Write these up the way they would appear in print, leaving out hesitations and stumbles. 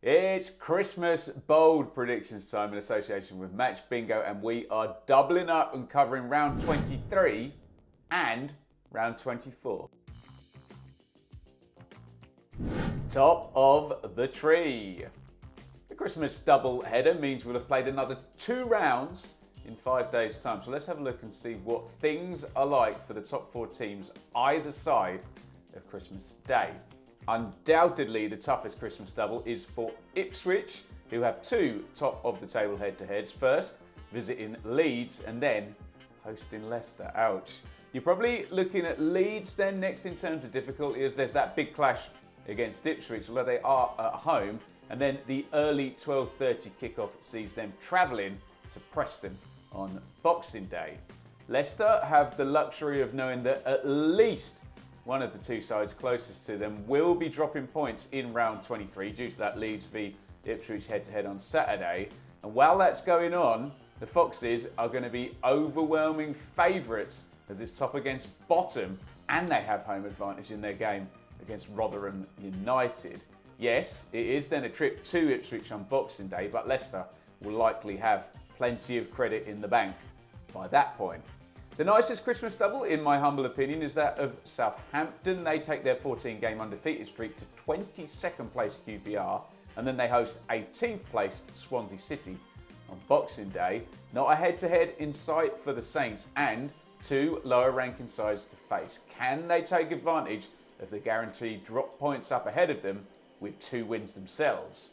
It's Christmas bold predictions time in association with Match Bingo, and we are doubling up and covering round 23 and round 24. Top of the tree. The Christmas double header means we'll have played another 2 rounds in 5 days' time. So let's have a look and see what things are like for the top 4 teams either side of Christmas Day. Undoubtedly, the toughest Christmas double is for Ipswich, who have 2 top of the table head-to-heads. First, visiting Leeds and then hosting Leicester. Ouch. You're probably looking at Leeds then next in terms of difficulty, as there's that big clash against Ipswich, although they are at home. And then the early 12:30 kickoff sees them travelling to Preston on Boxing Day. Leicester have the luxury of knowing that at least one of the 2 sides closest to them will be dropping points in round 23 due to that Leeds v Ipswich head-to-head on Saturday. And while that's going on, the Foxes are going to be overwhelming favourites as it's top against bottom, and they have home advantage in their game against Rotherham United. Yes, it is then a trip to Ipswich on Boxing Day, but Leicester will likely have plenty of credit in the bank by that point. The nicest Christmas double, in my humble opinion, is that of Southampton. They take their 14-game undefeated streak to 22nd place QPR, and then they host 18th placed Swansea City on Boxing Day. Not a head-to-head in sight for the Saints, and 2 lower ranking sides to face. Can they take advantage of the guaranteed drop points up ahead of them with 2 wins themselves?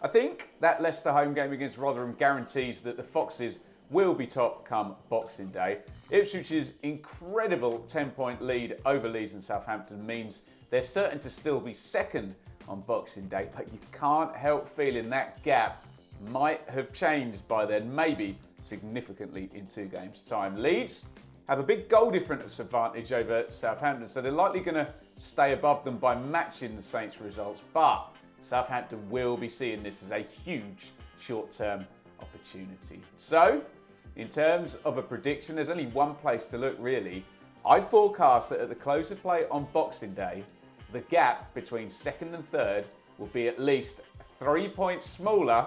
I think that Leicester home game against Rotherham guarantees that the Foxes will be top come Boxing Day. Ipswich's incredible 10-point lead over Leeds and Southampton means they're certain to still be second on Boxing Day, but you can't help feeling that gap might have changed by then, maybe significantly in 2 games' time. Leeds have a big goal difference advantage over Southampton, so they're likely going to stay above them by matching the Saints' results, but Southampton will be seeing this as a huge short-term opportunity. So, in terms of a prediction, there's only one place to look really. I forecast that at the close of play on Boxing Day, the gap between 2nd and 3rd will be at least 3 points smaller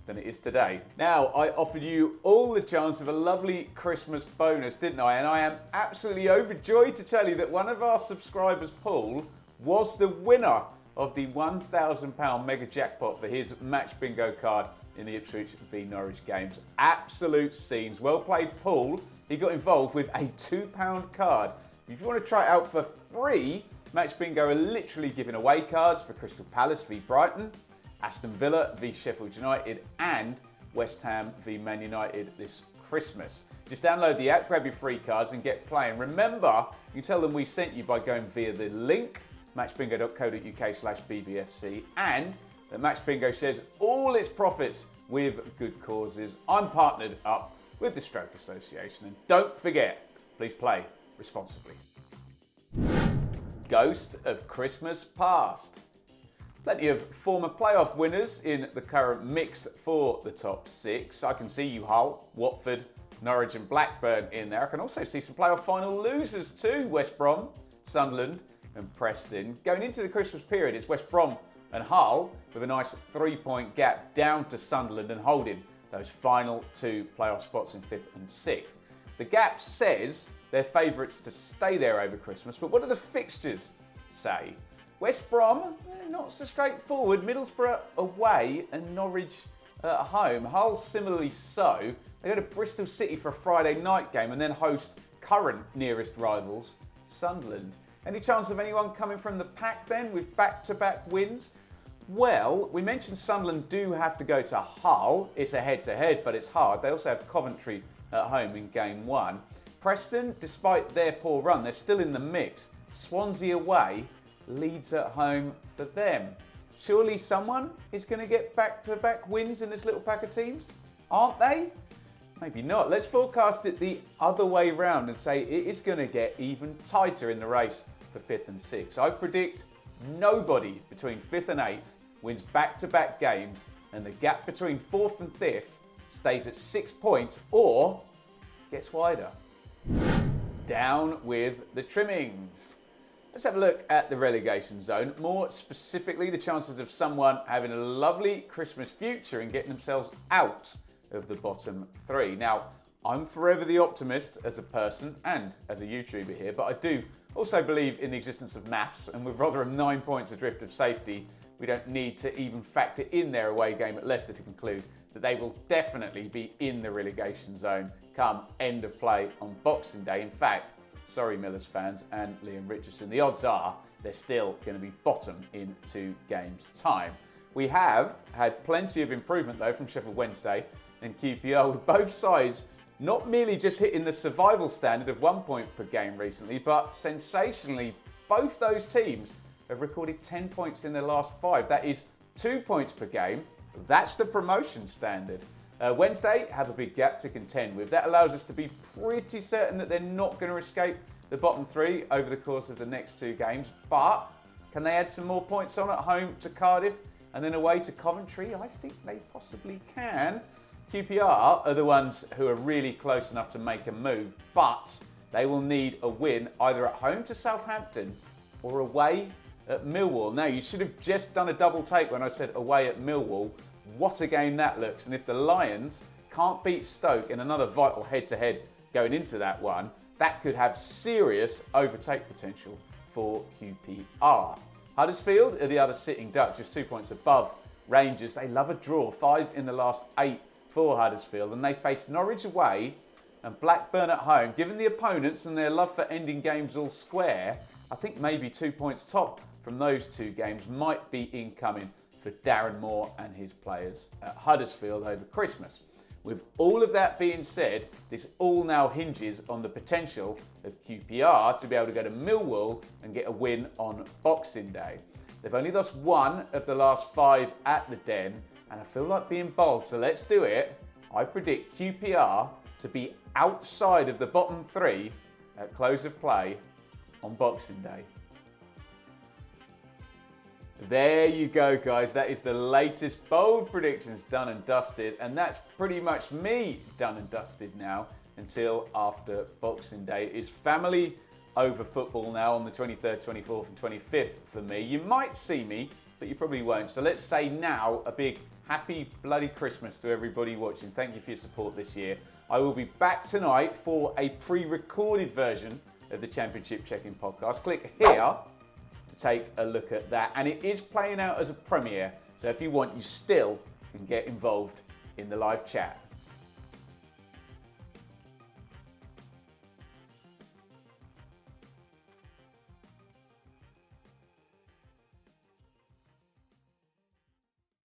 than it is today. Now, I offered you all the chance of a lovely Christmas bonus, didn't I? And I am absolutely overjoyed to tell you that one of our subscribers, Paul, was the winner of the £1,000 mega jackpot for his Match Bingo card in the Ipswich v Norwich games. Absolute scenes. Well played, Paul. He got involved with a £2 card. If you want to try it out for free, Match Bingo are literally giving away cards for Crystal Palace v Brighton, Aston Villa v Sheffield United, and West Ham v Man United this Christmas. Just download the app, grab your free cards and get playing. Remember, you can tell them we sent you by going via the link matchbingo.co.uk/bbfc, and that Match Bingo shares all its profits with good causes. I'm partnered up with the Stroke Association, and don't forget, please play responsibly. Ghost of Christmas Past. Plenty of former playoff winners in the current mix for the top 6. I can see you Hull, Watford, Norwich and Blackburn in there. I can also see some playoff final losers too, West Brom, Sunderland and Preston. Going into the Christmas period, it's West Brom and Hull with a nice 3-point gap down to Sunderland and holding those final 2 playoff spots in 5th and 6th. The gap says they're favourites to stay there over Christmas, but what do the fixtures say? West Brom, not so straightforward. Middlesbrough away and Norwich at home. Hull similarly so. They go to Bristol City for a Friday night game and then host current nearest rivals, Sunderland. Any chance of anyone coming from the pack then with back-to-back wins? Well, we mentioned Sunderland do have to go to Hull. It's a head-to-head, but it's hard. They also have Coventry at home in game 1. Preston, despite their poor run, they're still in the mix. Swansea away, Leeds at home for them. Surely someone is going to get back-to-back wins in this little pack of teams? Aren't they? Maybe not. Let's forecast it the other way round and say it is going to get even tighter in the race for 5th and 6th. I predict nobody between 5th and 8th wins back-to-back games, and the gap between 4th and 5th stays at 6 points or gets wider. Down with the Trimmings. Let's have a look at the relegation zone. More specifically, the chances of someone having a lovely Christmas future and getting themselves out of the bottom three. Now, I'm forever the optimist as a person and as a YouTuber here, but I do also believe in the existence of maths, and with Rotherham 9 points adrift of safety, we don't need to even factor in their away game at Leicester to conclude that they will definitely be in the relegation zone come end of play on Boxing Day. In fact, sorry Millers fans and Liam Richardson, the odds are they're still going to be bottom in 2 games' time. We have had plenty of improvement though from Sheffield Wednesday and QPR, with both sides not merely just hitting the survival standard of 1 point per game recently, but sensationally both those teams have recorded 10 points in their last 5. That is 2 points per game. That's the promotion standard. Wednesday have a big gap to contend with. That allows us to be pretty certain that they're not going to escape the bottom 3 over the course of the next 2 games. But can they add some more points on at home to Cardiff and then away to Coventry? I think they possibly can. QPR are the ones who are really close enough to make a move, but they will need a win either at home to Southampton or away at Millwall. Now, you should have just done a double take when I said away at Millwall. What a game that looks. And if the Lions can't beat Stoke in another vital head-to-head going into that one, that could have serious overtake potential for QPR. Huddersfield are the other sitting duck, just 2 points above Rangers. They love a draw, 5 in the last 8 for Huddersfield, and they face Norwich away and Blackburn at home. Given the opponents and their love for ending games all square, I think maybe 2 points top from those 2 games might be incoming for Darren Moore and his players at Huddersfield over Christmas. With all of that being said, this all now hinges on the potential of QPR to be able to go to Millwall and get a win on Boxing Day. They've only lost 1 of the last 5 at the Den, and I feel like being bold, so let's do it. I predict QPR to be outside of the bottom 3 at close of play on Boxing Day. There you go, guys. That is the latest bold predictions done and dusted, and that's pretty much me done and dusted now until after Boxing Day. It's family over football now on the 23rd, 24th and 25th for me. You might see me, but you probably won't. So let's say now a big happy bloody Christmas to everybody watching. Thank you for your support this year. I will be back tonight for a pre-recorded version of the Championship Check-In podcast. Click here to take a look at that. And it is playing out as a premiere. So if you want, you still can get involved in the live chat.